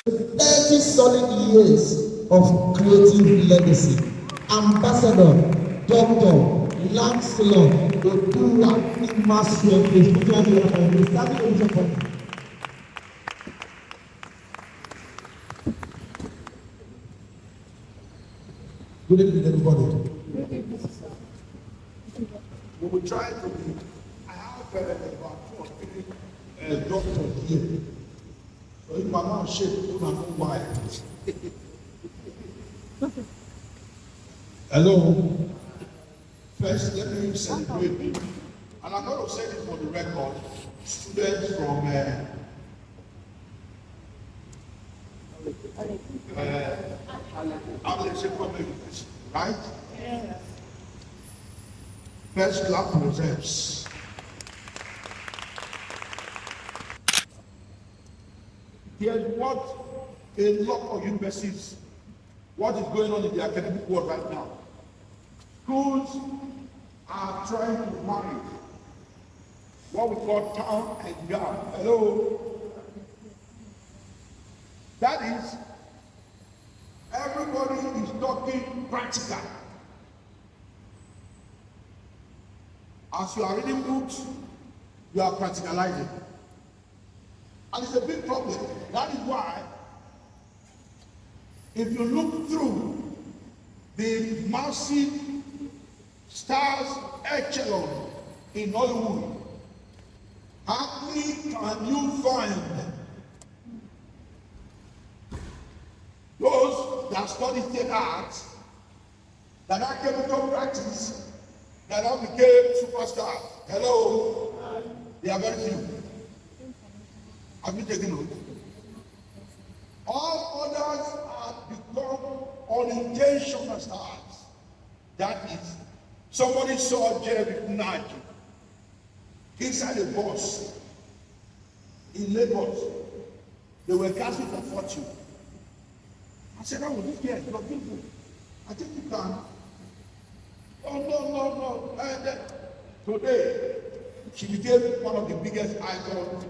30 solid years of creative legacy. Ambassador Dr. Lancelot Imaseun, please put your hand on the standing ovation for me. Good evening, everybody. We will try to be. I have about 2 or 3 doctors here. So if my mouth shakes, you don't know why. Hello. First, let me celebrate. And I'm going to say this for the record. Students from right? Yeah. First clap reserves. Here's what a lot of universities, what is going on in the academic world right now. Schools are trying to marry what we call town and yard. Hello? That is, everybody is talking practical. As you are reading books, you are practicalizing. And it's a big problem. That is why, if you look through the massive stars echelon in Hollywood, hardly can you find those that study theater arts, that are chemical practice, that now became superstars. Hello? They are very few. Have you taken note? All others have become unintentional stars. That is, somebody saw AE-FUNAI inside a bus in Lagos. They were casting for fortune. I said, "Oh, this girl, you're beautiful. I think you can." "Oh, no. And today, she became one of the biggest icons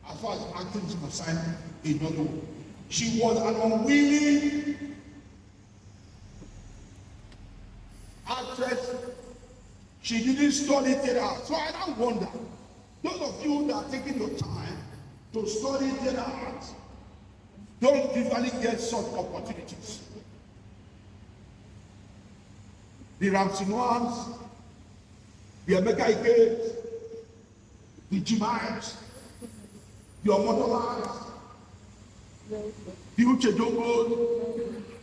as far as acting is concerned in Hollywood. She was an unwilling actress. She didn't study theater. So I don't wonder, those of you that are taking your time to study theater arts don't usually get such opportunities. The Ramsinoans, the Emeka Ikes, the Jimites, the Omotolas, the Uche Jongos,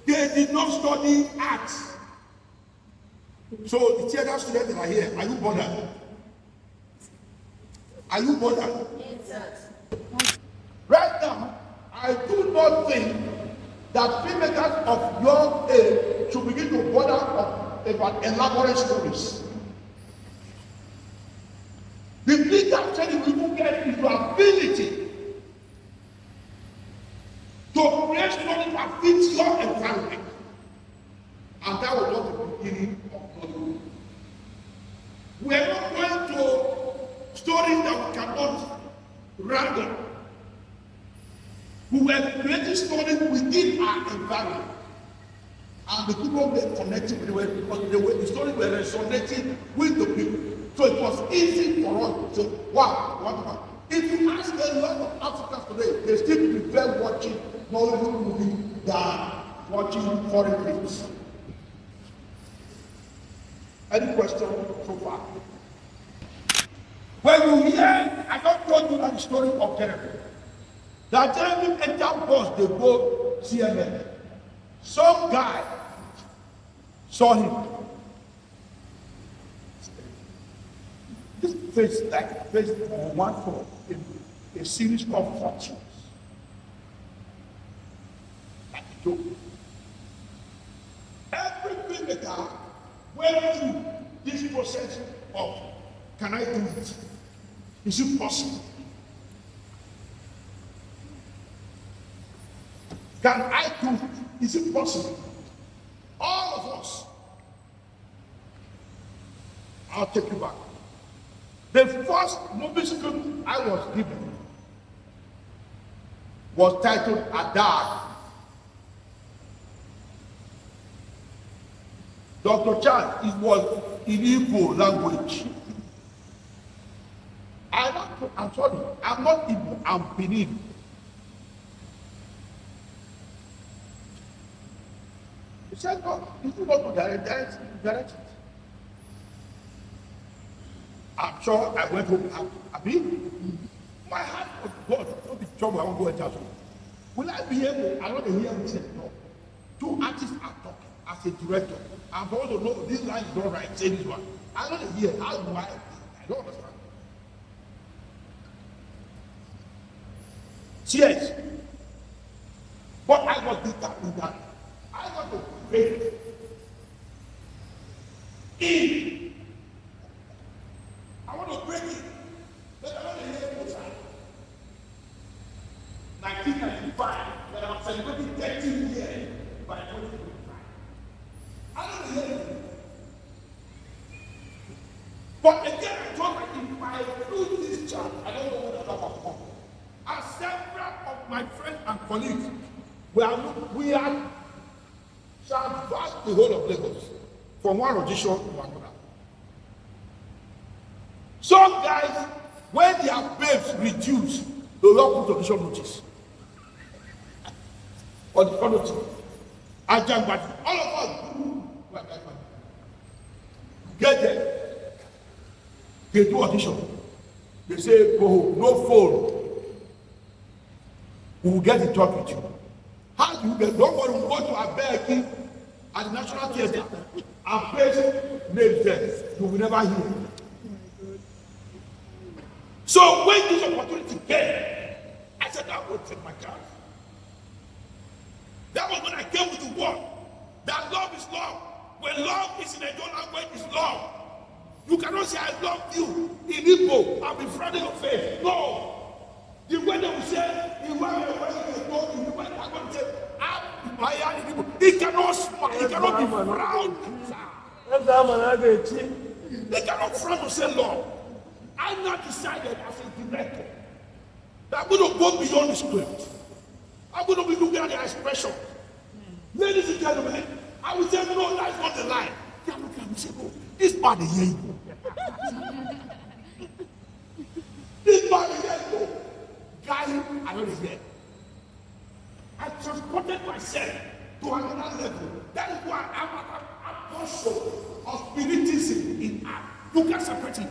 they did not study arts. So the theater students that are here, are you bothered? Are you bothered? Yes. Right now, I do not think that filmmakers of young age should begin to bother about elaborate stories. The bigger challenge we will get is your ability to create stories that fits your environment. And that was not the beginning of Hollywood. We are not going to stories that we cannot random. We were creating stories within our environment. And the people were connected with the stories were resonating with the people. So it was easy for us to say, wow. If you ask a lot of Africans today, they still prefer watching Hollywood movies than watching foreign films. Any question so far? When you hear, I don't told you the story of Jeremy. That Jeremy entered bus, they go CNN. Some guy saw him. This face like face one for a series of fortunes. Like a joke. Every filmmaker went through this process of, can I do it? Is it possible? Can I do it? Is it possible? All of us. I'll take you back. The first movie script I was given was titled Adar. Dr. Chan, it was in Igbo language. I'm sorry, I'm not Igbo, I'm Benin. He said, no, you do not to direct it. I'm sure I went home. I mean, my heart was God. Don't be trouble, I won't go and tell you. Will I be able? I don't hear him say no. Two artists are talking as a director. I'm supposed to know this line is not right. Say this one. I don't hear. How do I don't understand. Cheers. But I was determined that I want to break in. I want to break it. But I want to hear what's happening. 1995, when I'm celebrating 13 years by 2025. I don't hear it. But again, I told myself, if I do this chart, I don't know what I'm about to come. And several of my friends and colleagues, we are traversed the whole of Lagos from one audition to another. Some guys, when their babes reduce, they will put audition notice. Or the quality. Ajangbadi. All of us get there. They do audition. They say, go home, no phone. We will get in touch with you. How do you get? Don't worry, we'll go to Abeki at the National Theatre and place names there. You will never hear. So when this opportunity came, I said, I will take my chance. That was when I came with the word that love is love. When love is in a your language, is love. You cannot say I love you in Igbo. I'll be frowning your face. No. The way they will say, the way they are going to say, he cannot smile, he cannot be proud. They cannot frown to say love. I now decided as a director that I'm going to go beyond the script. I'm going to be looking at the expression. Ladies and gentlemen, I will say, no, that's not the line. They are looking at me say, oh, this part is here. This part is here. Guys, I don't hear. I transported myself to another level. That is why I'm an apostle of spiritism in art. You can separate it.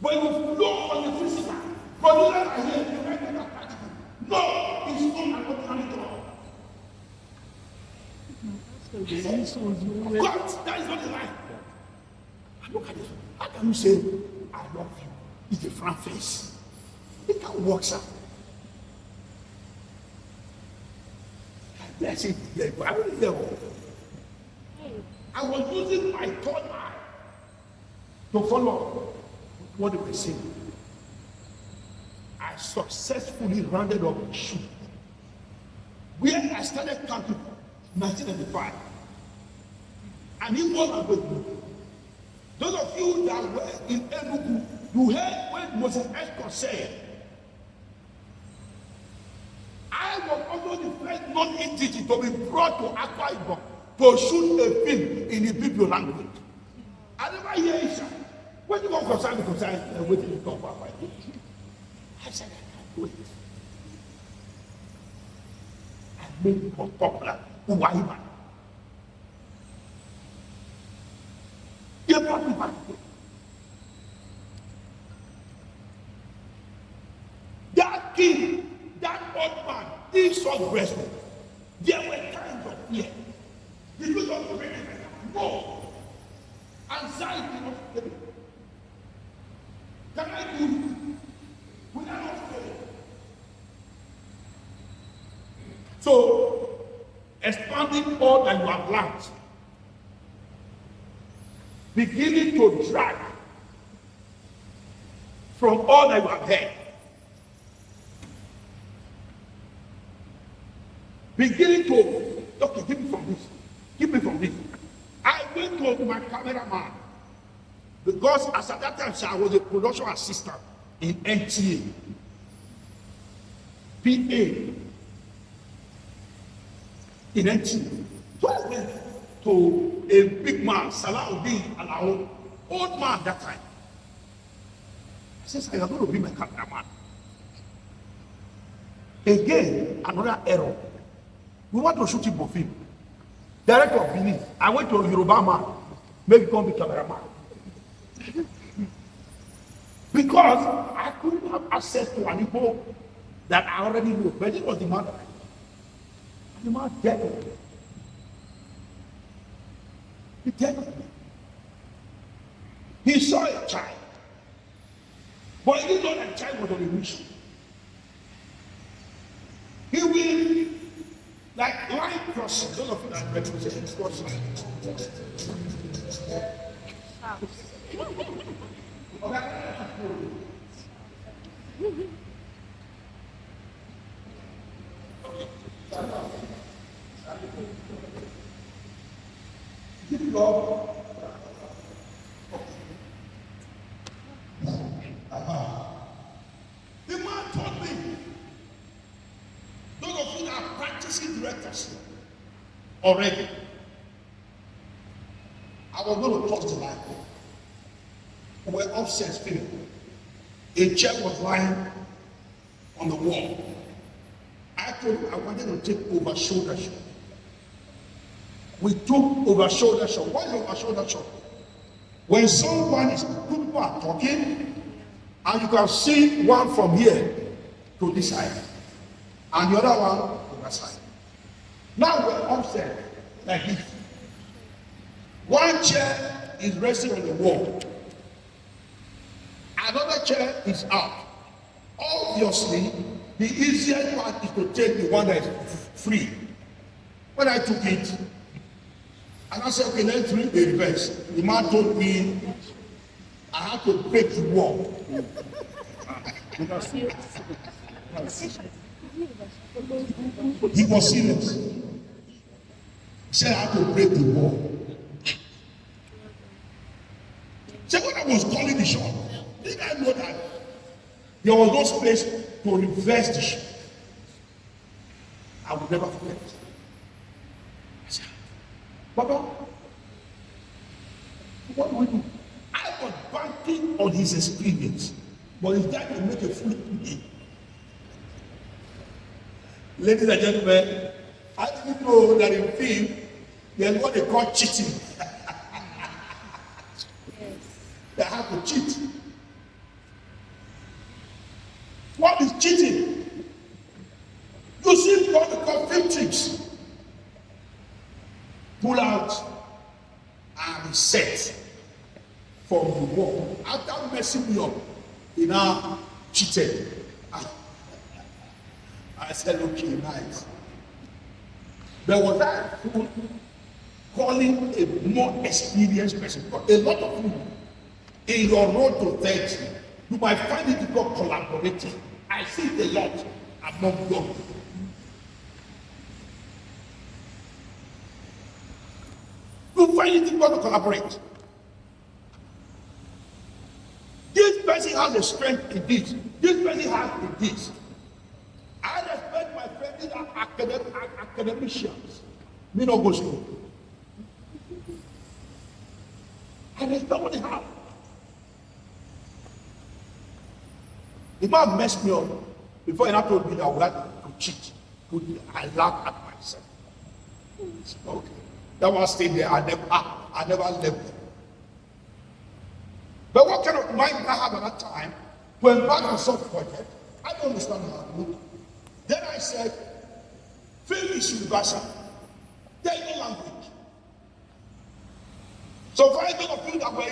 When you flow on the physical, but you let I hear you right now practical. No, it's not an ordinary God. God, that is not the line. And look at this. How can you say, I love you? It's a front face. It can work, sir. That's it. I was using my third eye to follow what they were saying. I successfully rounded up the shoot. Where I started counting 1995. And it wasn't with me. Those of you that were in Enugu, you heard when Moses Esco said, I was also the first non-entity to be brought to Akwa Ibom to shoot a film in the Ibibio language. I never hear it. When you go concern because I waiting to talk about it. I said, I can't do it. I made it more popular. Uwaiman. They brought me back. That king, that old man, he saw wrestling. There were times of fear. The people of the radio no. Anxiety of fear. Can I do it? Will I not fail? So, expanding all that you have learned, beginning to drag from all that you have heard, beginning to, okay, give me from this. I went to my cameraman because as at that time I was a production assistant in NTA, PA, in anything. So I went to a big man, Salahuddin Alao, old man that time. He says, I am going to be my cameraman. Again, another error. We want to shoot him for film. Director of Benin, I went to a Yoruba man, make him come be cameraman. Because I couldn't have access to an Igbo that I already knew. But it was the man. The man dead. He dead. He saw a child. But he didn't know that the child was on a mission. He will, like line crossing. Those of you that read it, crossing. The man told me, those of you that are practicing directors already, I was going to talk to like we were upstairs filming. A chair was lying on the wall. I told him I wanted to take over shoulder shot. We took over shoulder shot. What is over shoulder shot? When someone is, two people are talking, and you can see one from here to this side, and the other one to that side. Now we're upstairs like this. One chair is resting on the wall. Another chair is out. Obviously, the easiest part is to take the one that is free. When I took it, and I said, okay, let's read the reverse. The man told me I had to break the wall. He was serious. He said I had to break the wall. So when I was calling the shot, did I know that there was no space to reverse the shot? I will never forget it. I said, Baba, what do we do? I was banking on his experience, but he's trying to make a fool of me. Ladies and gentlemen, I didn't know that in film, there's what they call cheating. They have to cheat. What is cheating? You see what we call film tricks. Pull out and reset from the wall. After messing me up, he now cheated. I said, okay, nice. There was that fool calling a more experienced person. Because a lot of people in your road to 30, you might find it difficult collaborating. I see it a lot among young people. You find it difficult to collaborate. This person has a strength in this. This person has in this. I respect my friends that are academicians. Me no go school. I respect what they have. The man messed me up before he not told me that I would like to cheat. I laughed at myself. Okay. That one stayed there. I never left. But what kind of mind did I have at that time to embark on such project? I don't understand how to do it. Then I said, film is universal. There is no language. So if I don't film that way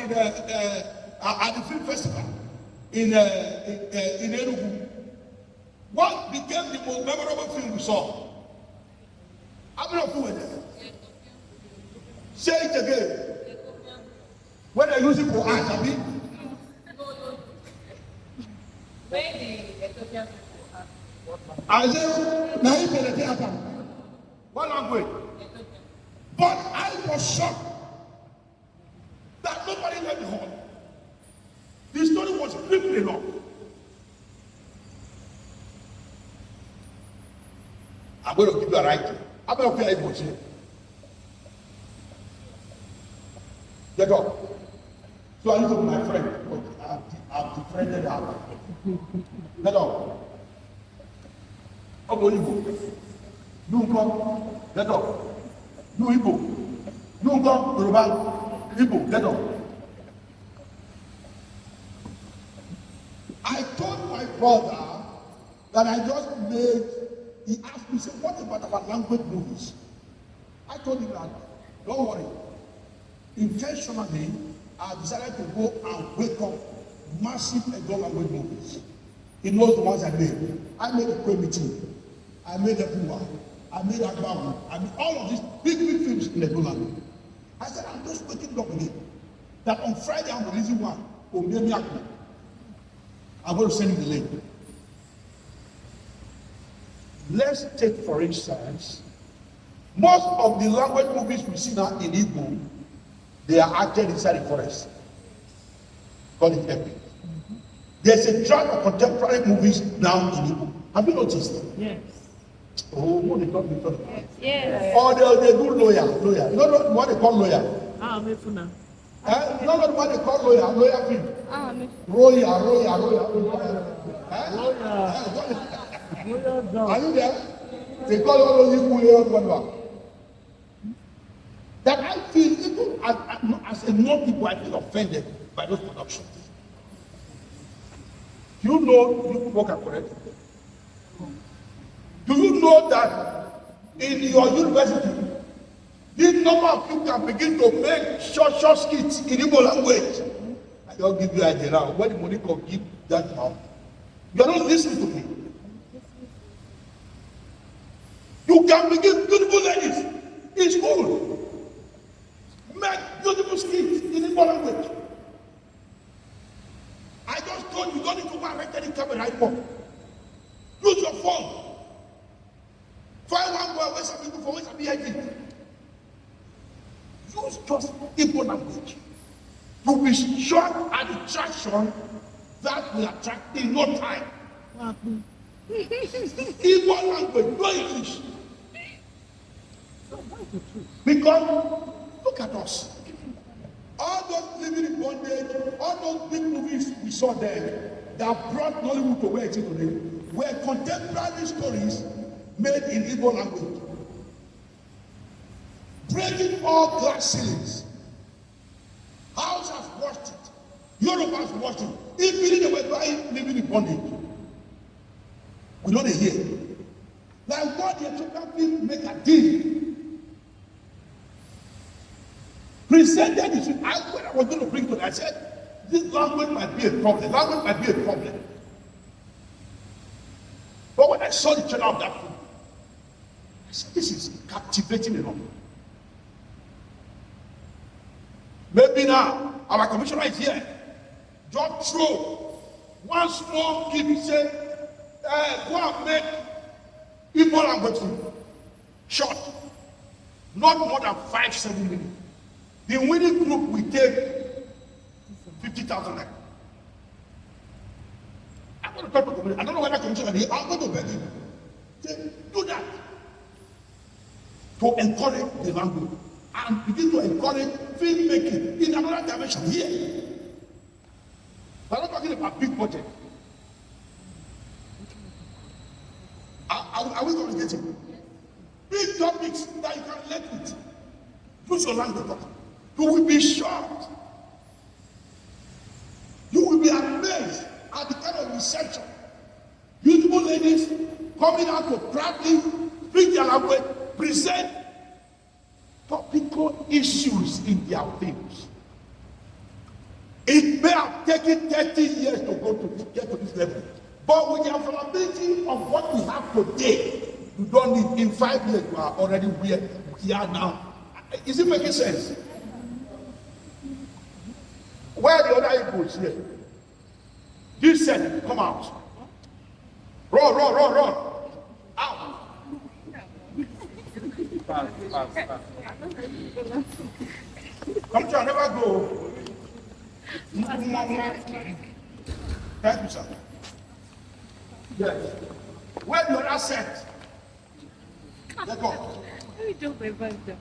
at the film festival in Enugu, what became the most memorable film we saw? How many of you were there? Say it again. When I use it for eyes, I mean. I said, now you can theater. What language? But I was shocked that nobody left the hall. The story was briefly enough. I'm going to give you a writing. How many of you are able to? Get up. So I used to be my friend, but I've befriended her. Get up. Ogo Igbo. You go. Get up. You Igbo. You go. Yoruba. Igbo. Get up. I told my brother that I just made. He asked me, say, what about our language movies? I told him that, don't worry. Intentionally, I decided to go and wake up massive Edo language movies. He knows the ones I made. I made a Primitive. I made Ebuwa. I made Agbawu. I made all of these big films in Edo language. I said, I'm just waking up again. That on Friday, I'm releasing one. I'm going to send you the link. Let's take, for instance, most of the language movies we see now in Igbo, they are acted inside the forest. Call it epic. There's a genre of contemporary movies now in Igbo. Have you noticed? Yes. Oh, what they talk about? Yes. Or they do lawyer. You know what they call lawyer? AE-FUNAI. You know what they call lawyer film? Lawyer. Are you there? They call all those people here. That I feel, even as a non-people, I feel offended by those productions. Do you know you work are correct? Do you know that in your university, this number of people can begin to make short skits in Igbo language? I don't give you an idea now. When the money can give that now, you are not listening to me. You can begin beautiful ladies in school. Make beautiful skits in Igbo language. I just told you, don't need to go and rent any camera anymore. Use your phone. Find one boy, where some people for where some people. Use just Igbo language. You will show an attraction that will attract in no time. Igbo language, no English. Because look at us. All those living in bondage, all those big movies we saw there that brought Nollywood to where it is today were contemporary stories made in Igbo language. Breaking all glass ceilings. House has watched it. Europe has watched it. Even they were buying living in bondage. We know they hear. Like what the Ethiopian make a deal. Presented this. When I was going to bring to it, I said, this language might be a problem. Language might be a problem. But when I saw the trailer of that film, I said, this is captivating enough. Maybe now, our commissioner is here. Just throw one small kid, say, go and make Igbo language short. Not more than 5-7 minutes. The winning group will take 50,000 naira. I'm going to talk to the commissioner. I don't know whether commissioner is here. I'm going to beg him. Say, do that. To encourage the language. And begin to encourage filmmaking in another dimension here. We're not talking about big budget. Are we communicating? Big topics that you can relate with. Use your language. You will be shocked. You will be amazed at the kind of reception. Beautiful ladies coming out to proudly speak their language, present topical issues in their films. It may have taken 30 years to get to this level. But with the availability of what we have today, you don't need, in 5 years, you are already where we are now. Is it making sense? Where are the other Igbos here? This said, come out. Run. Out. Pass. Come to never go. Thank you, sir. Yes. Where the other set? Let go. We don't revive them.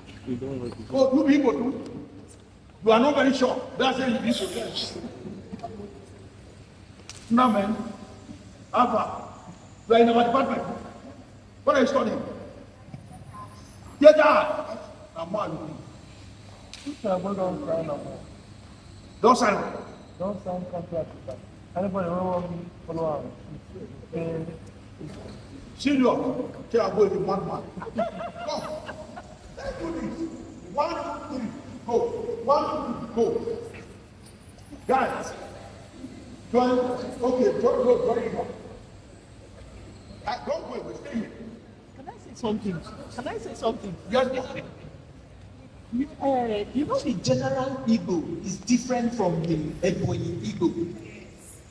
Oh, you people too. You are not very sure. That's why you need to change. Now, man, Alpha, you are in our department. What are you studying? Theater. I'm man. Don't sign. Don't sign contract. Anybody want me follow up? Serious. Say I'm going to be one man. Come. Let's do this. 1, 2, 3, go. 1, 2, 3, go. Guys. Join. Okay, join. Don't go away. Stay here. Can I say something? Yes. You know the general ego is different from the Ebonyi ego.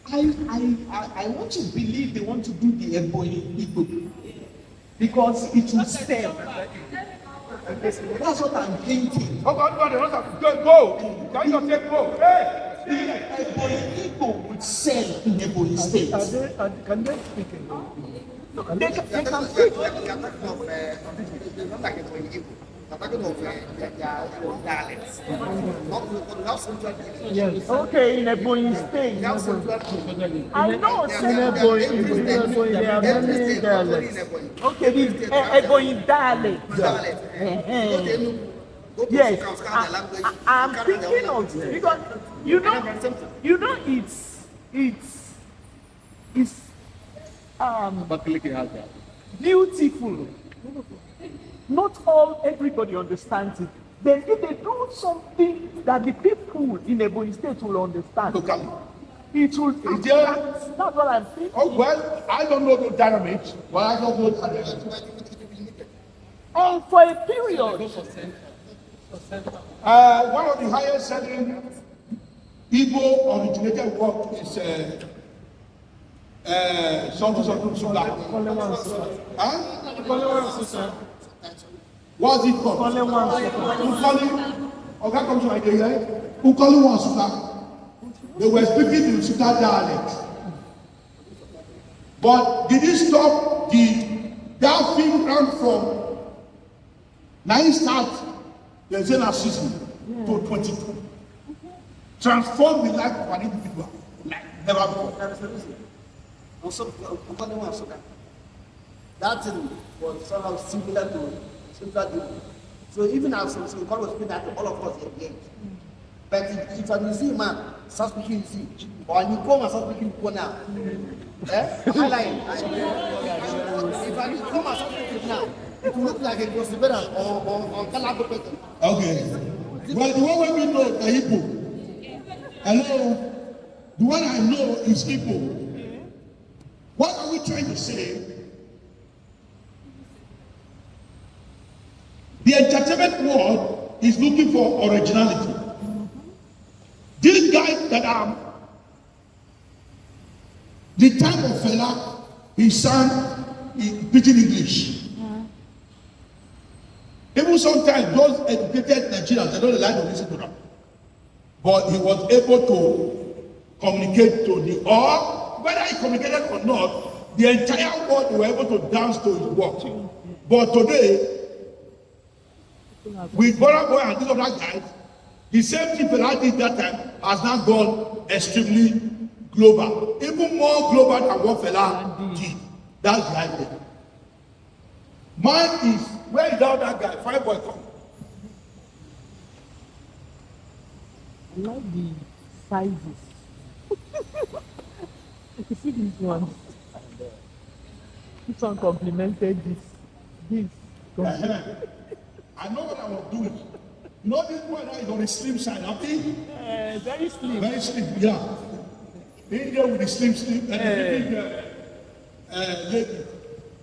I want to believe they want to do the Ebonyi ego because it will sell. That's what I'm thinking. Okay, go. Can you take go? Hey! The Ebonyi ego would sell in Ebonyi State. Can they speak in They can speak. Yes. Okay, in Ebonyi State. I know, In Ebonyi, there are many dialects. Okay, this Ebonyi dialect. Yes, I'm thinking of because you know it's beautiful. Not everybody understands it. Then if they do something that the people in Ebonyi State will understand, it will attract. That's what I'm thinking. Oh, well, I don't know the dynamics, but I don't know the dynamics. And for a period, One of the highest selling Igbo originated work is something Suga. Huh? What's it called? Ukoli. Okay, come to my day. Ukoli Suga. They were speaking in Suga dialect. But did it stop that film ran from 9 start the Zena season to 22? Transform the life of an individual like never before. Also, that thing was somehow similar to so even as some God was speaking that to all of us again. But if I see a man start speaking, you see, or you come and start speaking now, highlight. If I come and start speaking now, it will look like it was better on Calabo person. Okay. Well, the one we know is Igbo. Hello. The one I know is Igbo. What are we trying to say? The entertainment world is looking for originality. These guys that are the time of Fela, he sang in pidgin English. Even sometimes those educated Nigerians, they don't like to listen to them. But he was able to communicate to or whether he communicated or not, the entire world were able to dance to his work. But today, with Burna Boy and these other guys, the same thing Fela did that time has now gone extremely global. Even more global than what Fela did. That's the idea. Mine is, where is that other guy? Fine boy, come. I like the sizes. You see this one? This one complimented this. I know what I was doing. You know this boy now is on the slim side, I think. Very slim. Very slim, yeah. In there with the slim, lady.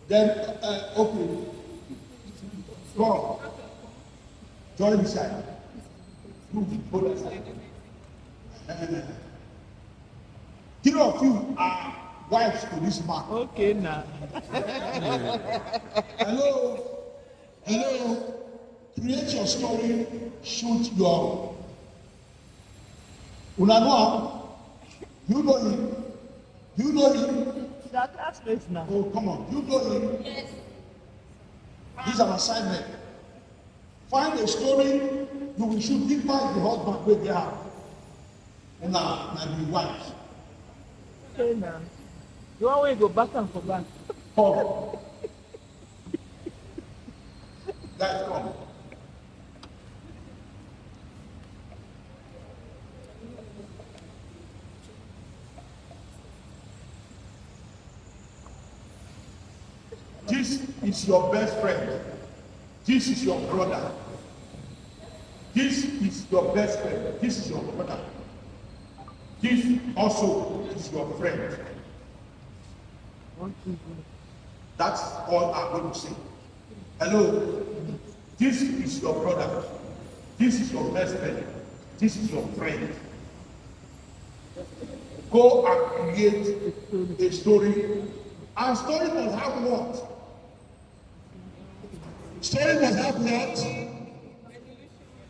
Then, okay. Go on. Join the side. Move, go that side. Three of you are wives to this man. Okay, now. Hello. Create your story, shoot your. Unanua, you know him. That classmates now. Oh, come on, you know him. Yes. This is an assignment. Find a story you will shoot different the husband wey dey house. Na the wife. Okay, now. You want to go back and for back? Oh. Guys, come. This is your best friend. This is your brother. This is your best friend. This is your brother. This also is your friend. That's all I'm going to say. Hello. This is your brother. This is your best friend. This is your friend. Go and create a story. And story must have what? Story must have what?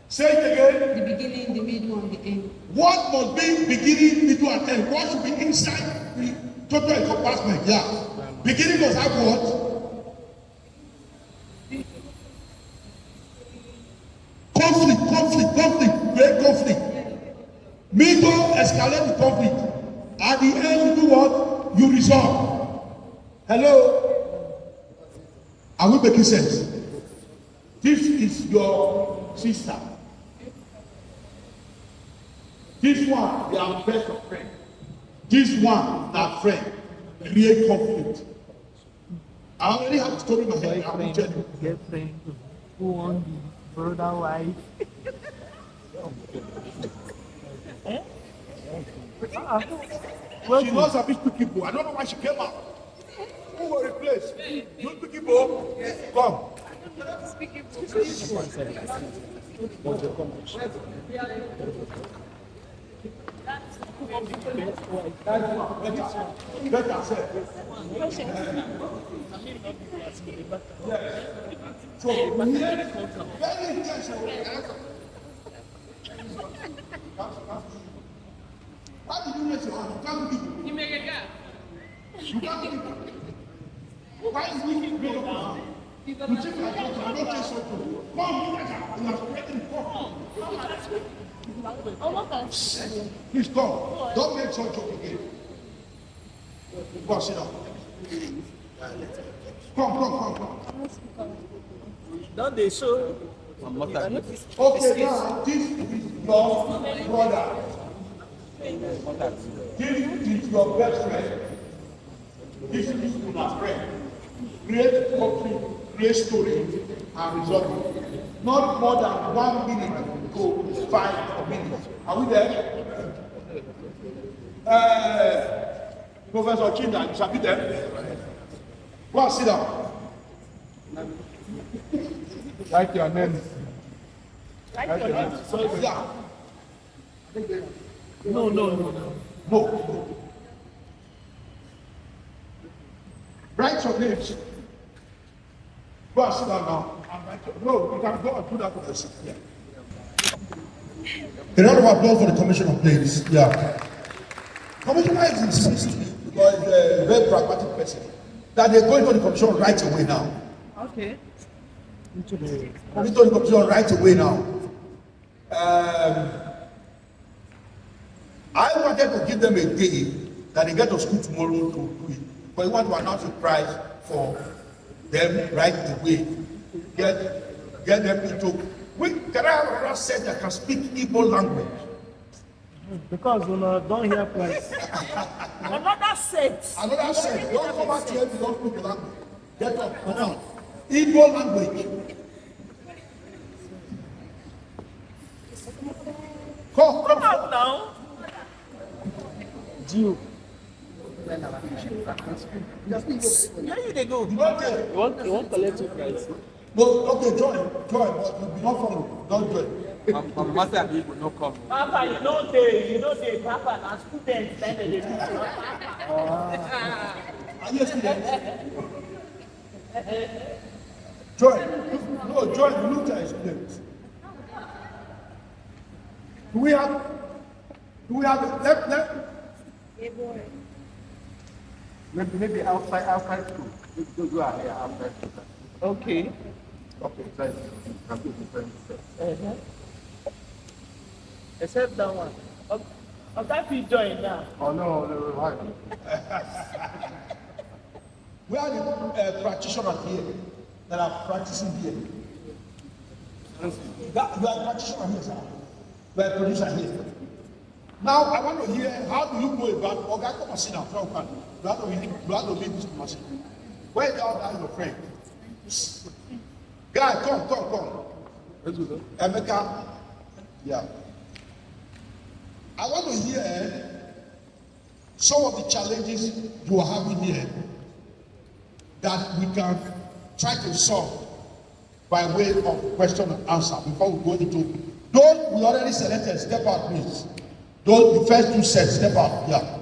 Say it again. The beginning, the middle, and the end. What must be beginning, middle, and end? What should be inside the total encompassment? Yeah. Beginning must have what? Conflict, great conflict. Middle, escalate the conflict. At the end, you do what? You resolve. Hello? Are we making sense? This is your sister. This one, they are best of friends. This one, that friend, create conflict. I already have a story in my head. I will tell you. Girlfriend, who want the brother wife. Eh? She knows a bit people. I don't know why she came out. Who will replace? You people, come. Better say. So, very intentional. Why did you make your hand? You can't do it. You make a gap. You can't do it. Why is we make up your hand? You take my daughter, I don't take something. Come, you are spreading come. Please come. Don't make some joke again. Go sit down. Come. Don't they show? Okay, now this is your brother. This is your best friend. This is your friend. Create conflict, create story, and resolve it. Not more than 1 minute to 5 minutes. Are we there? Professor Chinda, you shall be there. Go and sit down. Write your name. Write your name. So, yeah. No. Write your names. Go and sit down now. No, you can go and do that for the seat. Yeah. A round of applause for the commissioner, please. Yeah. Commissioner is insisting because he's a very pragmatic person that they're going to the commission right away now. Okay. Going to the commission right away now. I wanted to give them a day that they get to school tomorrow to do it, but we want to announce a prize for them right away. Get them into. Can I have a set that can speak Igbo language? Because we don't hear price. Another set. Another set. Don't come out here if you don't speak the language. Get up, come on. Igbo language. Come out now. Jew. Where you they go? You don't tell. You want collect your price? No, okay, join, but you be not follow. Don't join. My master will not come. Papa, you know they Papa and students then they do. Are you a student? Join. No, join. You look like a student. Do we have left? Maybe outside school. Those who are here outside school. Okay. Okay, thank you. Except that one. I can't be join now. Oh, no, why? We are the practitioners here that are practicing here. You are a practitioner here, sir. You are a producer here. Now, I want to hear, how do you go about, okay, come and sit down, you have to leave this machine. Where is your friend? Guy, come. Emeka, yeah. I want to hear some of the challenges you are having here that we can try to solve by way of question and answer before we go into. Those we already selected, step out, please. Those the first two sets, step out. Yeah.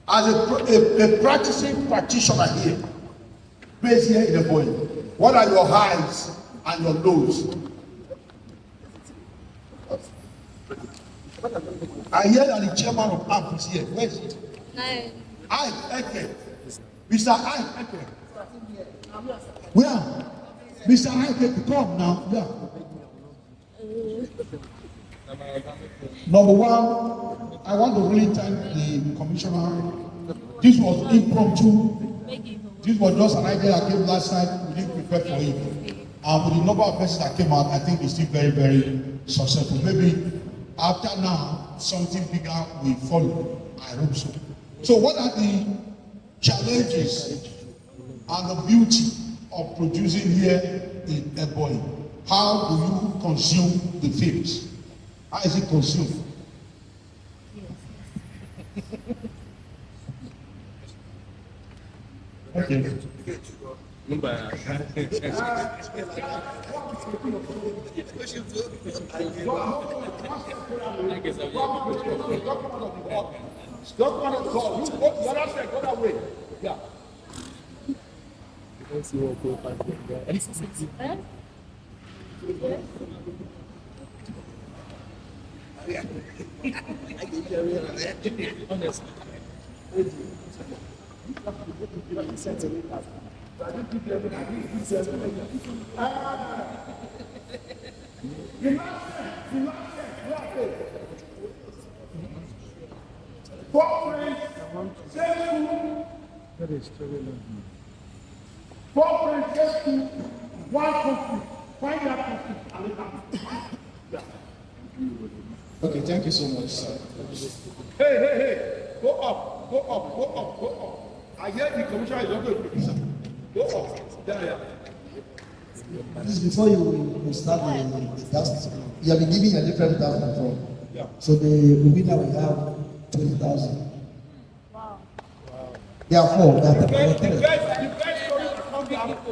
As a practicing practitioner here, based here in the body, what are your highs and your lows? I hear that the chairman of AMP is here. Where is it? I, Mr. I, where? Mr. I, come now. Yeah. Number one, I want to really thank the commissioner. This was impromptu. This was just an idea that came last night. We didn't prepare for it. And with the number of persons that came out, I think it's still very, very successful. Maybe after now, something bigger will follow. I hope so. So what are the challenges and the beauty of producing here in Ebonyi? How do you consume the films? How is it consumed? Okay. Okay, thank you so much, sir. Hey, go up. I hear the commissioner is not going to produce. Go up. There. Please, before you start the task, you have been giving a different task before. Yeah. So the winner will have 20,000. Wow. There are four.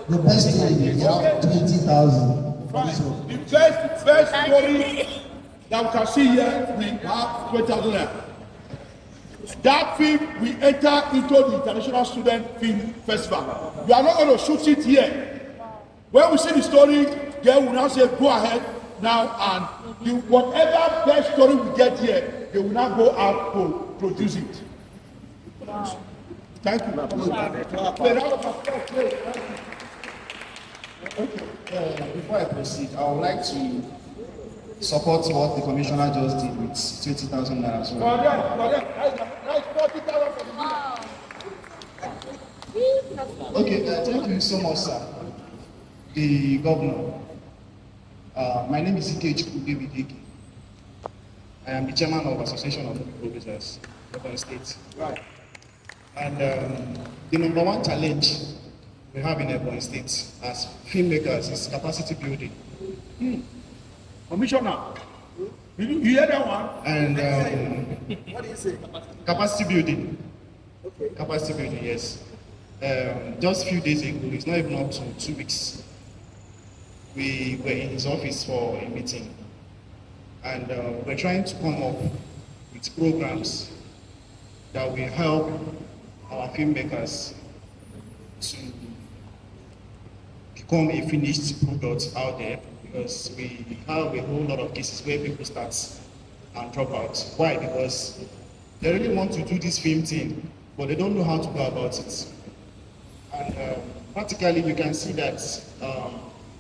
The best story will have 20,000. The best story that we can see here, we have 20,000. That film we enter into the International Student Film Festival. We are not going to shoot it here. When we see the story, they will now say, go ahead now, and whatever best story we get here, they will now go out to produce it. Wow. Thank you. Okay, before I proceed, I would like to support what the commissioner just did with 20,000 naira. So. Okay, thank you so much, sir. The governor. My name is Ike Chukwu. I am the chairman of Association of Movie Producers, Ebonyi State. Right. And the number one challenge we have in Ebonyi State as filmmakers is capacity building. Commissioner, you hear that one? And What do you say? capacity building. Okay. Capacity building, yes. Just a few days ago, it's not even up to 2 weeks, we were in his office for a meeting, and we're trying to come up with programs that will help our filmmakers to become a finished product out there, because we have a whole lot of cases where people start and drop out. Why? Because they really want to do this film thing, but they don't know how to go about it. And practically, you can see that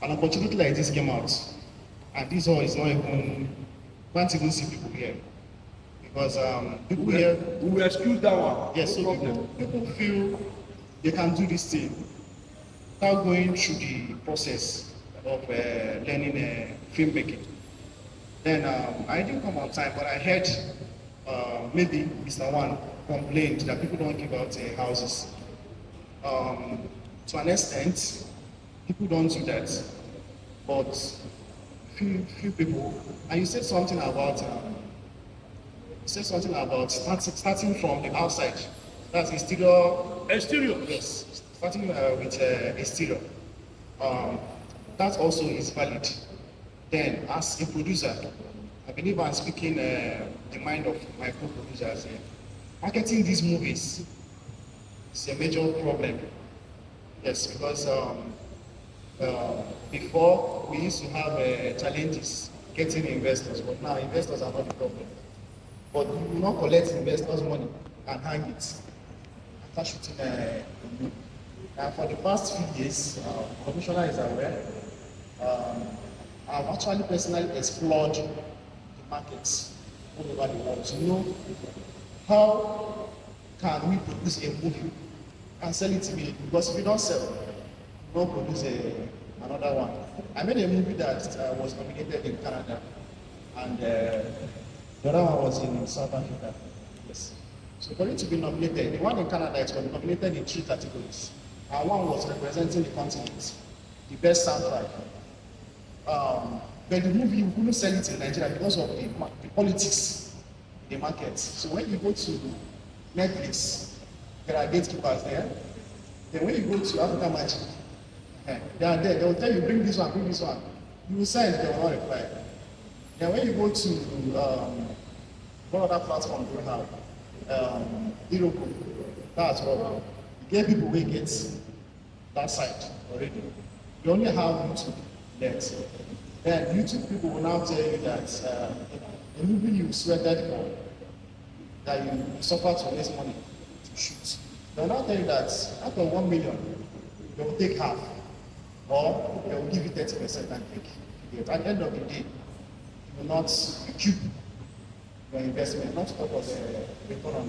an opportunity like this came out, and this all is not even, can't even see people here. Because people here, we will excuse that one. yes, so people feel they can do this thing without going through the process of learning filmmaking. Then I didn't come on time, but I heard maybe Mr. One complained that people don't give out houses. To an extent, people don't do that, but few people. And you said something about starting from the outside. That's exterior. Exterior. Yes, starting with exterior. That also is valid. Then, as a producer, I believe I'm speaking the mind of my co-producers here. Marketing these movies is a major problem. Yes, because before we used to have challenges getting investors, but now investors are not the problem. But you will not collect investors' money and hang it after shooting a movie. And for the past few years, Commissioner is aware, I've actually personally explored the markets all over the world to know how can we produce a movie and sell it immediately. Because if you don't sell, you don't produce another one. I made a movie that was nominated in Canada, and the other one was in South Africa. Yes. So for it to be nominated, the one in Canada is nominated in 3 categories. And one was representing the continent, the best soundtrack. But the movie, you couldn't sell it in Nigeria because of the politics in the market. So when you go to Netflix, there are gatekeepers there. Then when you go to Africa Magic, they are there. They will tell you, bring this one, bring this one. You will send, they will not reply. Then when you go to what other platform do you have? Europe, that's what you get people who get that site already. You only have YouTube left. Then YouTube people will now tell you that the movie you sweated for, that you suffered to raise money to shoot. They will now tell you that out of 1 million, they will take half, or they will give you 30% and take it. At the end of the day, you will not recoup your investment, not talk of return on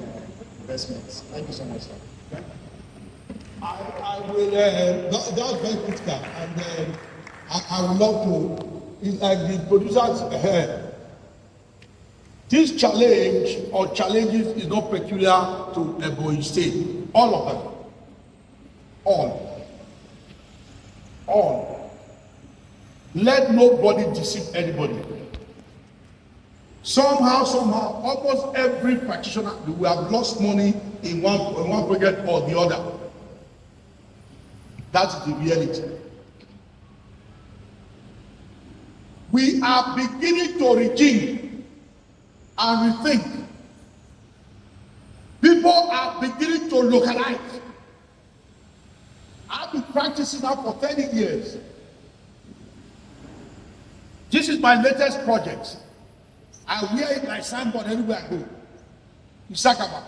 investments. Thank you so much, sir. Okay? I will, that's very critical, and I would love to, it's like the producers, this challenge or challenges is not peculiar to Ebonyi State. All of them. All. Let nobody deceive anybody. Somehow, almost every practitioner will have lost money in one project or the other. That's the reality. We are beginning to rethink and rethink. People are beginning to localize. I've been practicing now for 30 years. This is my latest project. I wear it like signboard everywhere I go. Isakaba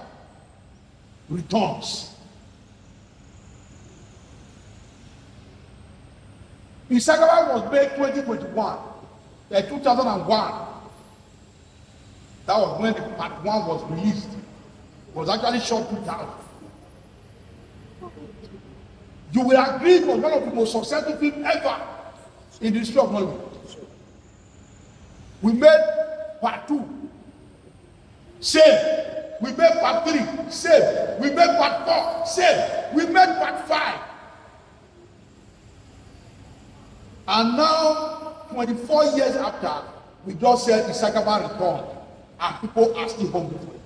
returns. Isakaba was made 2021, 2001. That was when the part 1 was released. It was actually shot 2000. You will agree it was one of the most successful films ever in the history of Hollywood. We made part 2. Same. We made part 3. Same. We made part 4. Same. We made part 5. And now, 24 years after, we just said Isakaba returned, and people are still hungry for it.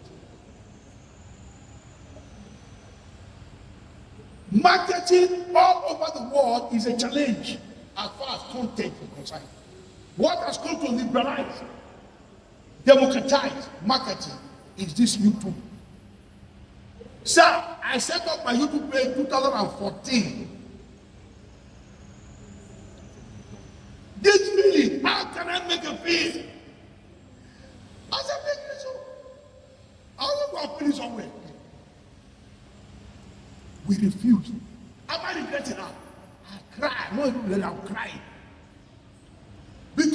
Marketing all over the world is a challenge as far as content is concerned. What has come to liberalize, democratize marketing is this YouTube. Sir, I set up my YouTube page in 2014. This really, how can I make a film? I said, make it so. I want to go and finish somewhere. We refused. Am I regretting now? I cry. No, I'm crying.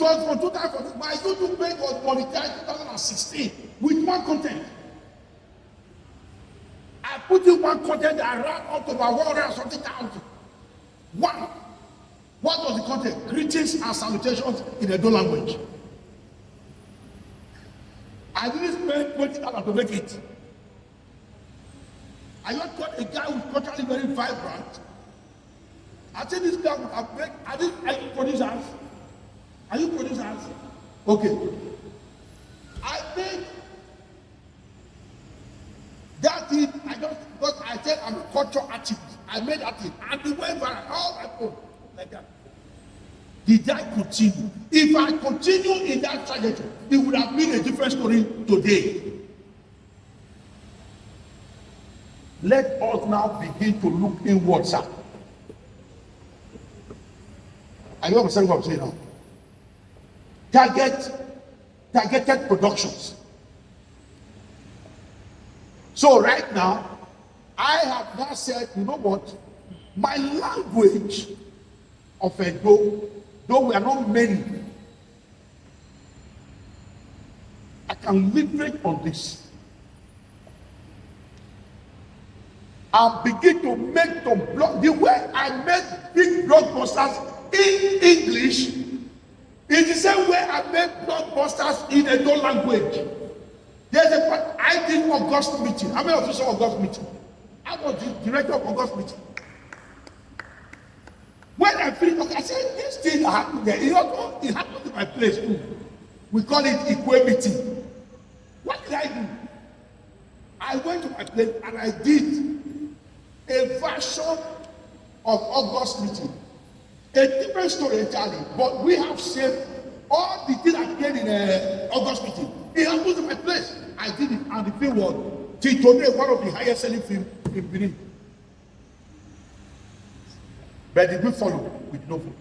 was from 2014. My YouTube page was monetized 2016 with one content. I put in one content that ran up to about 170,000. One. What was the content? Greetings and salutations in Edo language. I didn't spend $20 to make it. I just got a guy who's culturally very vibrant. I think this guy would have made. Are you producers? Are you producers? Okay. I made that thing. Because I said I'm a cultural activist. I made that thing, and it went viral. All my phone like that. Did I continue? If I continue in that trajectory, it would have been a different story today. Let us now begin to look inward, sir. Are you understanding what I'm saying now? Targeted productions. So right now, I have now said, you know what? My language of Edo, though we are not many, I can leverage on this and begin to make some blog. The way I make big blockbusters in English is the same way I make blockbusters in Edo language. There's a part I did August meeting. How many of you saw August meeting? I was the director of August meeting. When I finished, okay, I said this thing happened there. It happened in my place too. We call it equality. What did I do? I went to my place and I did a version of August meeting. A different story entirely, but we have saved all the things I did in August meeting. It happened in my place. I did it, and the film was till today one of the highest selling films in Benin. But did we follow? We did not follow.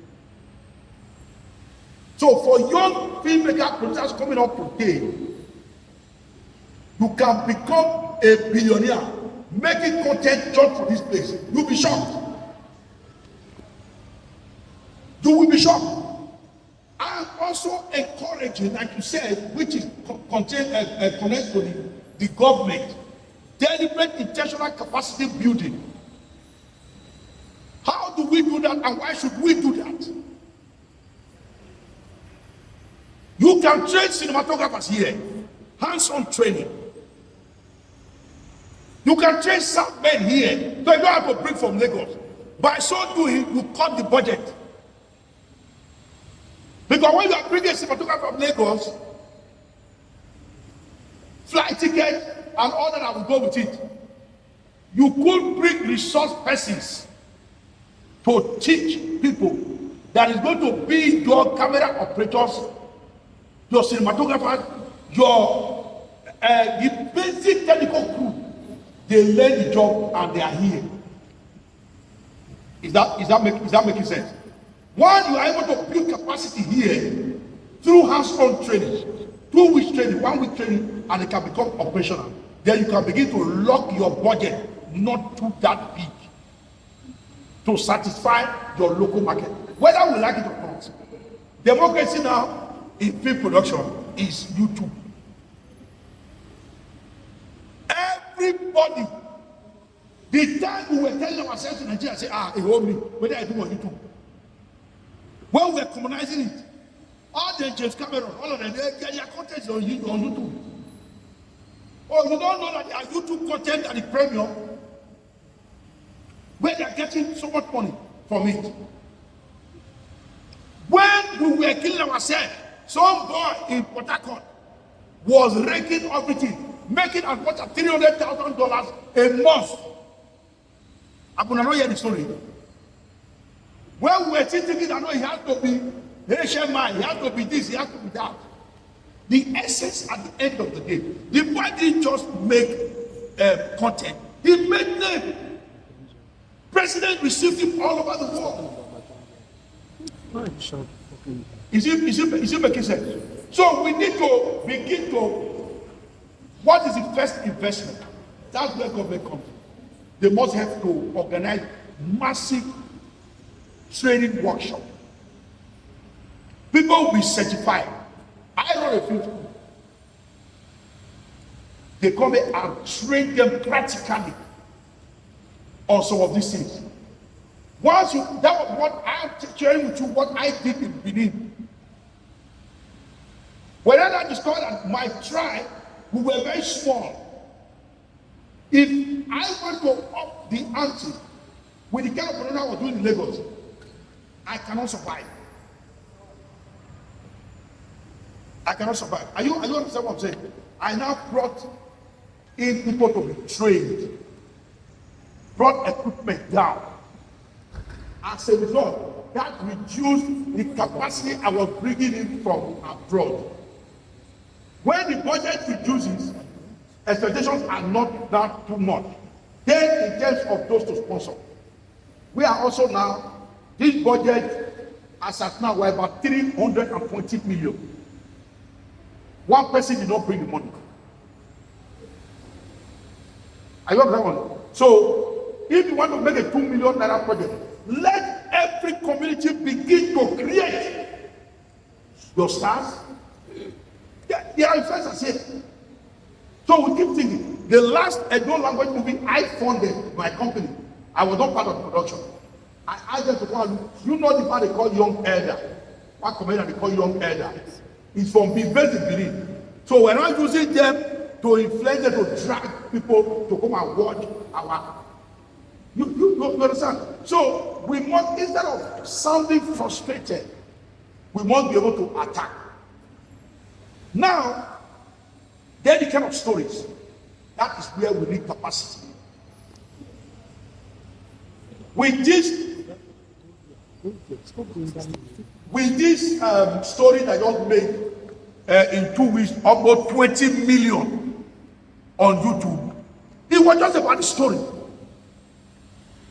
So for young filmmaker producers coming up today, you can become a billionaire making content just for this place. You'll be shocked. You will be shocked. I am also encouraging, like you said, which is connect to the government, deliberate intentional capacity building. How do we do that, and why should we do that? You can train cinematographers here, hands-on training. You can train sound men here, so you don't have to bring from Lagos. By so doing, you cut the budget. Because when you are bringing a cinematographer from Lagos, flight ticket and all that will go with it. You could bring resource persons to teach people that is going to be your camera operators, your cinematographers, your the basic technical crew. They learn the job and they are here. Is that making sense? When you are able to build capacity here through hands-on training, 2 weeks training, 1 week training, and it can become operational, then you can begin to lock your budget not too that big to satisfy your local market, whether we like it or not. Democracy now in film production is YouTube. Everybody, the time we were telling ourselves in Nigeria, say, it hold me, whether I do on YouTube. When we were communizing it, all the James Cameron, all of them, their content is on YouTube. Oh, you don't know that there are YouTube content at the premium where they are getting so much money from it. When we were killing ourselves, some boy in Port Harcourt was raking everything, making as much as $300,000 a month. I could not hear the story. When we were still thinking that no, he has to be HMI, he has to be this, he has to be that. The essence at the end of the day, the boy didn't just make content, he made name. President received him all over the world. Is it making sense? So we need to begin to, what is the first investment? That's where government comes in. They must have to organize massive training workshop. Because people will be certified. I run a film school. They come in and train them practically on some of these things. Once you, that was what I'm sharing with you, what I did in Benin. When I discovered that my tribe, we were very small. If I went to up the ante with the kind of production I was doing in Lagos, I cannot survive. I cannot survive. Are you understand what I'm saying? I now brought in people to be trained, brought equipment down. As a result, that reduced the capacity I was bringing in from abroad. When the budget reduces, expectations are not that too much. Then in terms of those to sponsor, we are also now, this budget as at now, we're about 320 million. One person did not bring the money. I love that one. So, if you want to make a 2 million naira project, let every community begin to create your stars. There are influencers here. So we keep thinking. The last Edo language movie I funded my company, I was not part of the production. I asked them to come and look. You know the man they call Young Elder. One comedian they call Young Elder. It's from based in Benin. So we're not using them to influence them to drag people to come and watch our. You understand? So we must, instead of sounding frustrated, we must be able to attack. Now, they're the kind of stories. That is where we need capacity. With this story that I just made in 2 weeks, about 20 million on YouTube. It was just about the story.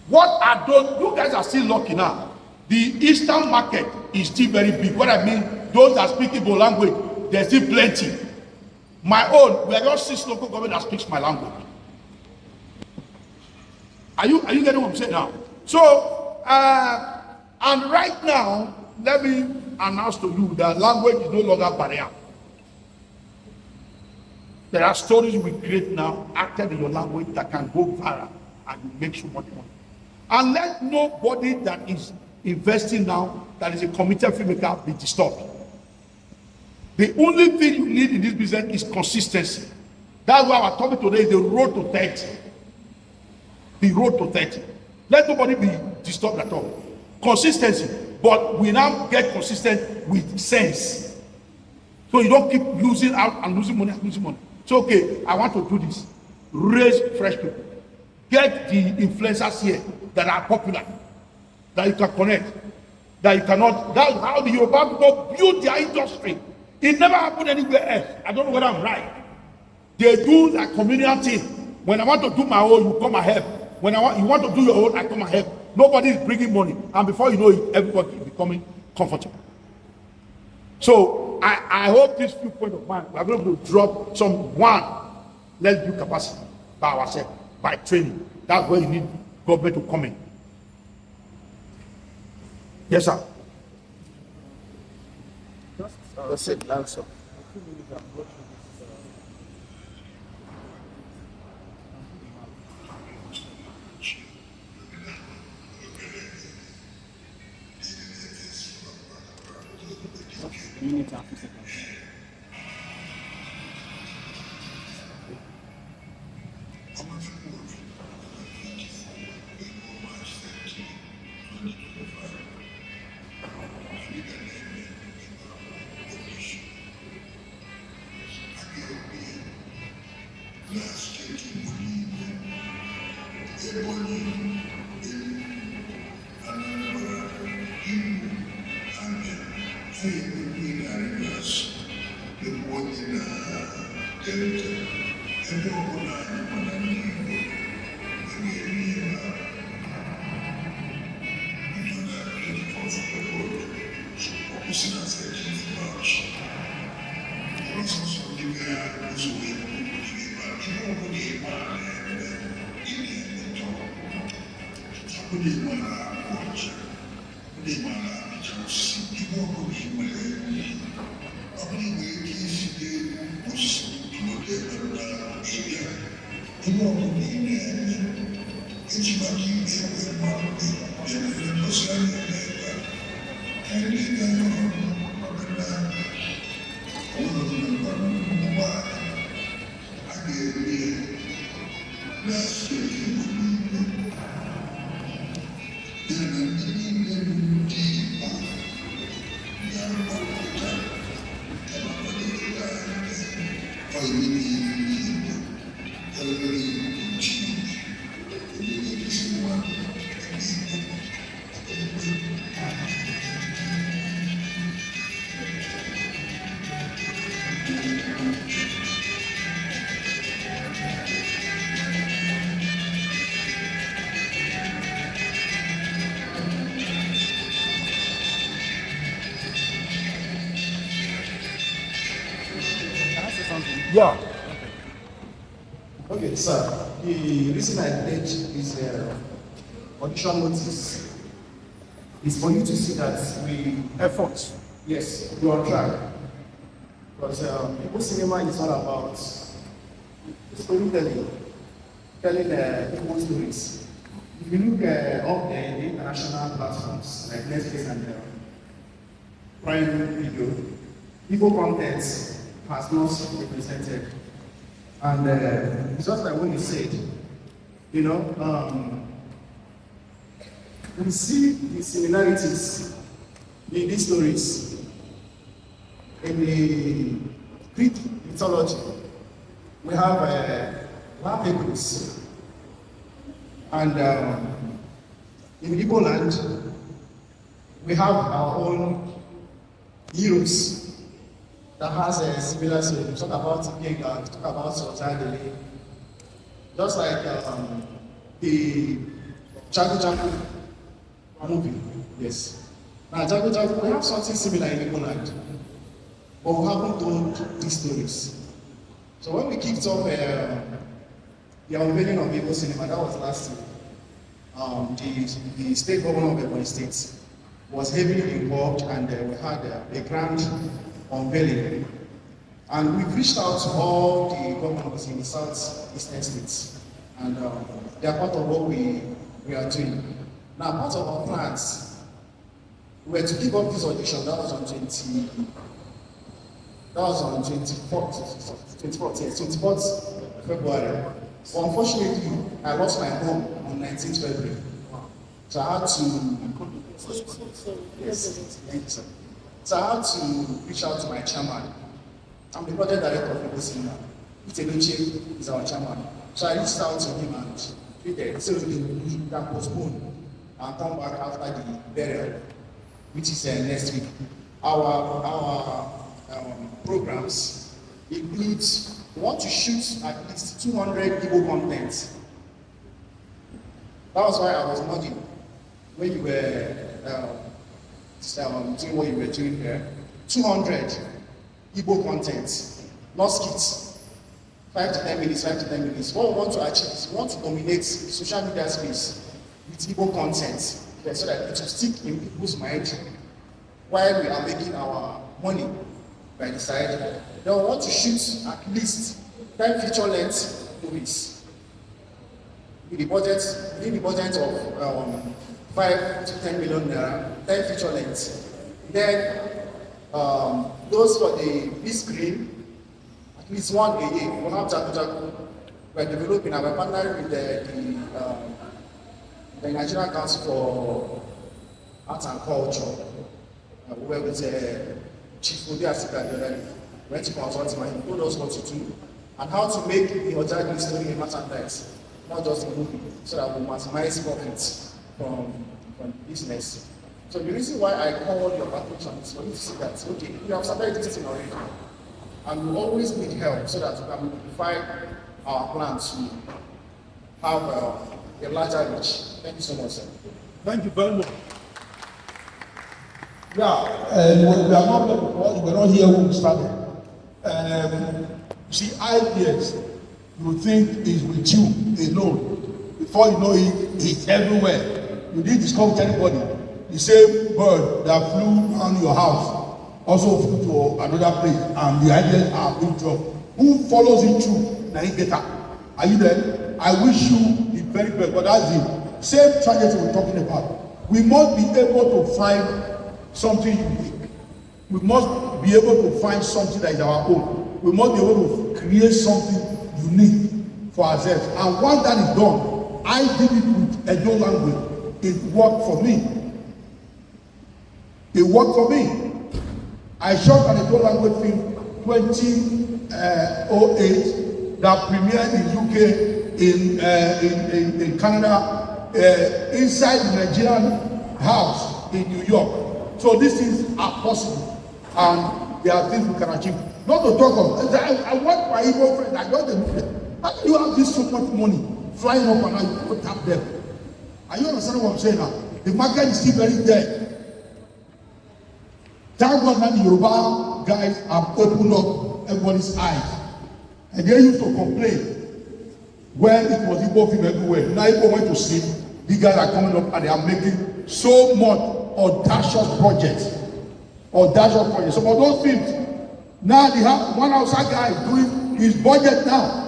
What are those? You guys are still lucky now. The Eastern market is still very big. What I mean, those that speak Igbo language, there's still plenty. My own, we are just 6 local government that speaks my language. Are you getting what I'm saying now? So, and right now, let me announce to you that language is no longer a barrier. There are stories we create now, acted in your language, that can go viral and make you much money. And let nobody that is investing now, that is a committed filmmaker, be disturbed. The only thing you need in this business is consistency. That's why our topic today is the road to 30. The road to 30. Let nobody be disturbed at all. Consistency. But we now get consistent with sense. So you don't keep losing out and losing money and losing money. So, okay, I want to do this. Raise fresh people. Get the influencers here that are popular, that you can connect, that you cannot. That's how the Yoruba people build their industry. It never happened anywhere else. I don't know whether I'm right. They do that communal thing. When I want to do my own, you come and help. When you want to do your own, I come and help. Nobody is bringing money. And before you know it, everybody is becoming comfortable. So I hope this few points of mine, we are going to drop some one. Let's build capacity by ourselves, by training. That's where you need government to come in. Yes, sir. That's it, Lancelot. Yeah. Okay, sir. The reason I pledge is audition notice is for you to see that we Effort. yes, we're on track. Because Igbo cinema is all about storytelling, telling Igbo stories. If you look up there in the international platforms like Netflix and Prime Video, Igbo content has not been presented. And it's just like what you said, you know, we see the similarities in these stories. In the Greek mythology, we have Lancelot, and in Igbo land, we have our own heroes that has a similar story. We talk about Ikenga, we talk about Sotadele, just like the Jago Jago movie. Yes. Now Jago Jago, we have something similar in Igbo land, but we haven't told these stories. So when we kicked off the unveiling of Igbo cinema, that was last year. The state governor of Ebonyi State was heavily involved, and we had a grand unveiling. And we've reached out to all the governors in the southeastern states, and they are part of what we are doing. Now, part of our plans were to give up this audition. That was on 24th February. But unfortunately, I lost my home on 19th February. So I had to, yes, thank you, sir. So I had to reach out to my chairman. I'm the project director of Igbo Cinema. Iteluchi is our chairman. So I reached out to him and tweeted, so we can postpone and come back after the burial, which is next week. Our programs includes, we want to shoot at least 200 Igbo content. That was why I was nodding when you were doing what you were doing here. 200 Igbo content, not skits. 5 to 10 minutes, 5 to 10 minutes. What we want to achieve is we want to dominate the social media space with Igbo content, so that it will stick in people's mind while we are making our money by the side. Then we want to shoot at least 10 feature-length movies within the budget of 5 to 10 million naira, 10 feature-length. Then those for the big screen, at least one a year. We'll have Jago Jago. We're developing, and we're partnering with the Nigerian Council for Arts and Culture. We were with Chief Ode Asika. We went to consult him, and he told us what to do and how to make the Ojagi story a merchandise, not just a movie, so that we maximize profits from business. So the reason why I called your attention is for you to see that, okay, we have started this thing already, and we always need help so that we can modify our plans to have a larger reach. Thank you so much, sir. Thank you very much. Yeah, and we are not there because we were not here when we started. See, ideas, you think is with you alone. Before you know it, it's everywhere. You didn't discuss with anybody. the same bird that flew around your house also flew to another place, and the ideas are being dropped. Who follows it through? Now you get up. Are you there? I wish you the very best, but that's the same tragedy we're talking about. We must be able to find something unique. We must be able to find something that is our own. We must be able to create something unique for ourselves. And once that is done, I did it with Edo language. It worked for me. It worked for me. I shot an Edo language film 2008 that premiered in UK, in Canada, inside the Nigerian house in New York. So these things are possible, and there are things we can achieve. Not to talk of, I want my Igbo friends, I got them. How do you have this so much money flying up and now you don't tap them? Are you understanding what I'm saying now? The market is still very dead. Thank God that the Yoruba guys have opened up everybody's eyes. And they used to complain when it was Igbo film everywhere. Now Igbo went to sleep. These guys are coming up and they are making so much audacious projects. Audacious projects. Some of those films, now they have one outside guy doing his budget now.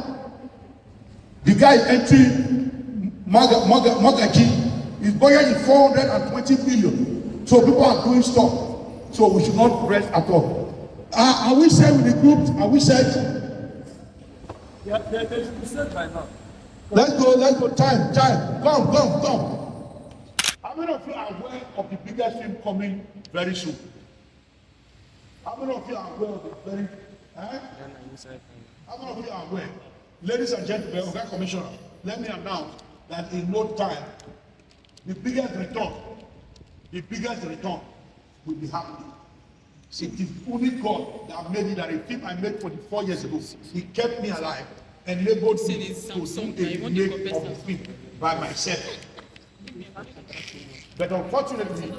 The guy is entering Magaji. His budget is 420 million. So people are doing stuff. So we should not rest at all. Are we set with the groups? Are we set? Yeah, they should be set by now. Let's go. Time. Come. How many of you are aware of the biggest film coming very soon? How many of you are aware of the very? How many of you are aware? Ladies and gentlemen, okay, Commissioner, let me announce that in no time, the biggest return will be happening. It is only God that made it. That a film I made 24 years ago, He kept me alive and enabled me to do a remake of the film by myself. But unfortunately,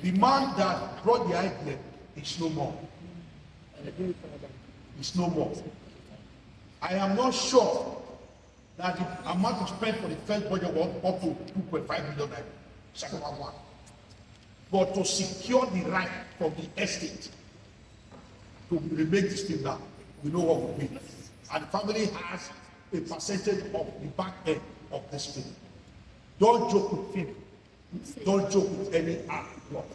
the man that brought the idea is no more. It's no more. I am not sure that the amount spent for the first budget was up to 2.5 million. Second one. But to secure the right from the estate to remake this thing down, we know what will be. And the family has a percentage of the back end of this film. Don't joke with film. Don't joke with any art plot.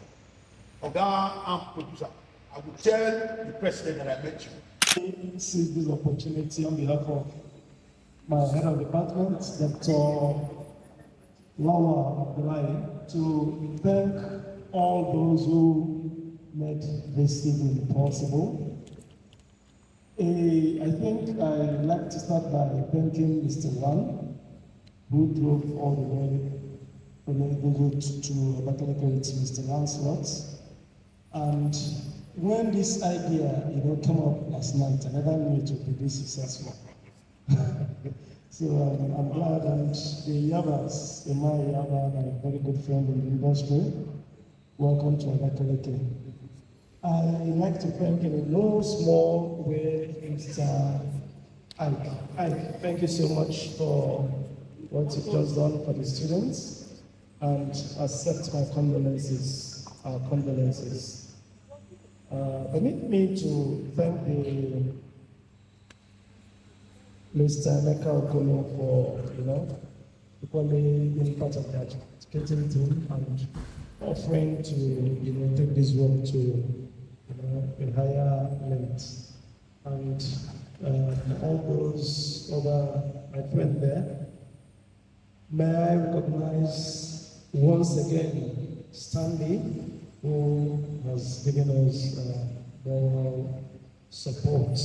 Oga producer, I will tell the president that I met you. Seize this opportunity on behalf of my head of department, Dr. Lawa Abdullahi, to thank all those who made this evening possible. I think I'd like to start by thanking Mr. Wan, who drove all the way from Enugu to Abakaliki with Mr. Lancelot. And when this idea, came up last night, I never knew it would be this successful. So I'm glad, and the Yabas, Imai Yaba, my very good friend in the industry, welcome to Abakaliki. I'd like to thank in no small way Mr. Ike. Ike, thank you so much for what you've just done for the students, and accept my condolences, our condolences. Permit me to thank Mr. Emeka Okono for, equally being part of the educating team and offering to, take this work to, a higher length. And all those other, my friends there, may I recognize once again Stanley, who has given us moral support.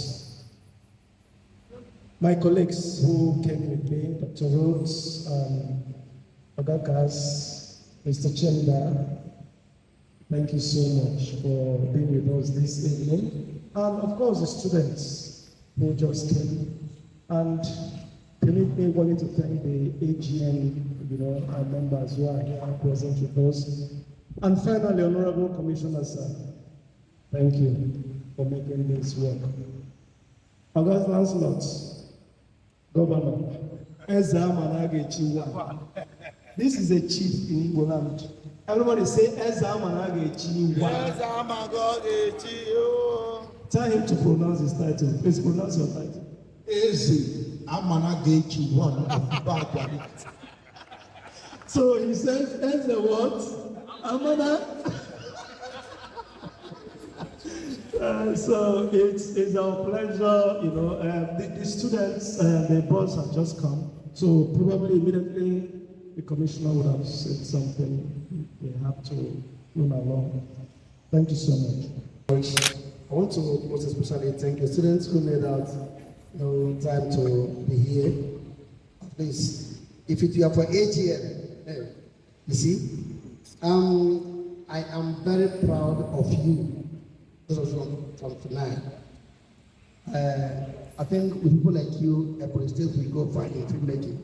My colleagues who came with me, Dr. Rhodes, Agakas, Mr. Chenda, thank you so much for being with us this evening. And of course, the students who just came. And permit me wanting to thank the AGN, our members who are here present with us. And finally, Honorable Commissioner, sir, thank you for making this work. August Lancelot, Governor, Ezra Manage Chiwa. This is a chief in Igbo land. Everybody say, Ezamanagechi. Tell him to pronounce his title. Please pronounce your title. Ezamanagechi one. So he says, Eze what? Amana. So it's our pleasure, the students, the boss have just come. So probably immediately the commissioner would have said something. They have to run along. Thank you so much. I want to most especially thank the students who made out time to be here. At least, if it were for AGM, you see, I am very proud of you. This was from tonight. I think with people like you, Ebony State will go far in filmmaking.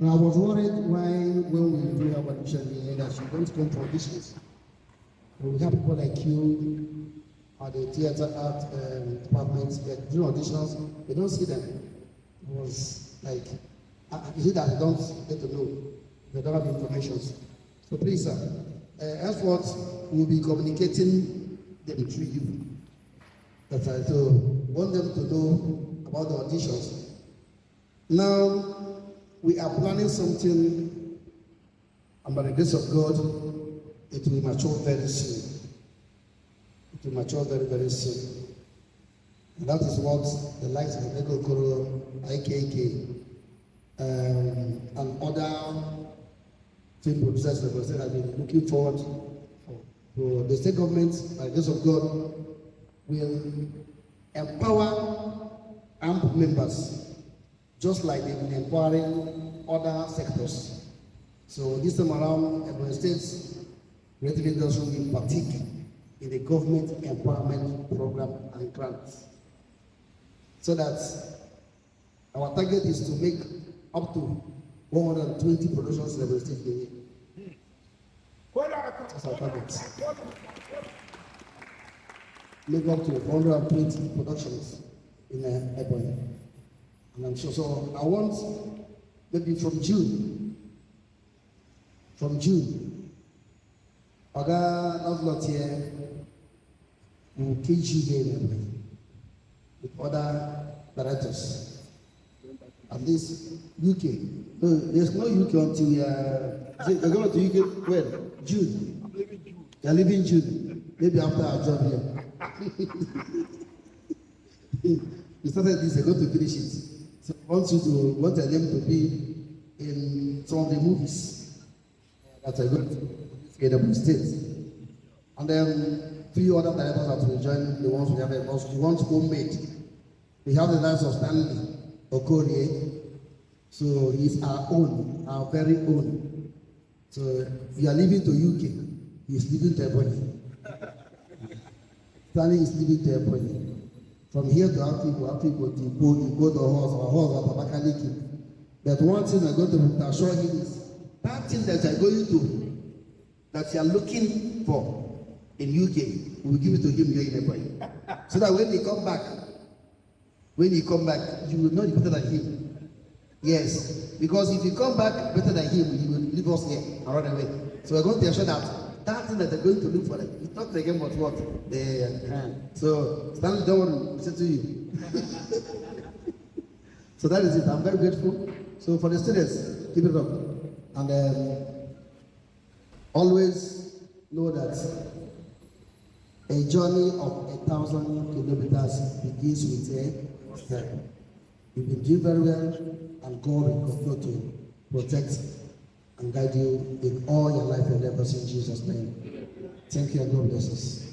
And I was worried when we do have audition here that you don't come for auditions. When we have people like you at the theater art department that do auditions, they don't see them. It was like, you see that they don't get to know, they don't have information. So please, sir, henceforth, we'll be communicating them through you. That's right. So want them to know about the auditions. Now we are planning something, and by the grace of God, it will mature very soon. It will mature very, very soon. And that is what the likes of Ego Koro, IKK, and other film producers have been looking forward for. So the state government, by the grace of God, will empower armed members, just like they've been empowering other sectors. So this time around, Ebonyi State's creative industry will partake in the government empowerment program and grants. So that our target is to make up to 120 productions in Ebonyi State a year. That's our target. Make up to 120 productions in Ebonyi. And I'm sure, so I want maybe from June, Oga Lancelot here will teach you here in Ebonyi with other directors. At least UK. No, there's no UK until we are. You're going to UK when? June. You're leaving June. Maybe after our job here. We started this, they're going to finish it. So I want them to be in some of the movies that are going to be in the States. And then few other directors that will join the ones we have, because the ones homemade. We have the likes of Stanley Okorie. So he's our own, our very own. So if you are leaving to UK, he's leaving to Ebonyi. Stanley is leaving to Ebonyi. From here to Africa to go to horse, our horse at Abakaliki. But one thing I'm going to assure him is that thing that you are going to, that you are looking for in UK, we will give it to him here in Ebonyi. So that when he come back, you will know it better than him. Yes, because if you come back better than him, he will leave us here and run away. So we're going to ensure that thing that they're going to look for, it's not the game of what? So Stanley, don't want to listen to you. So that is it. I'm very grateful. So for the students, keep it up. And always know that a journey of 1,000 kilometers begins with a step. You will do very well, and God will continue to protect and guide you in all your life endeavors in Jesus' name. Thank you and God bless us.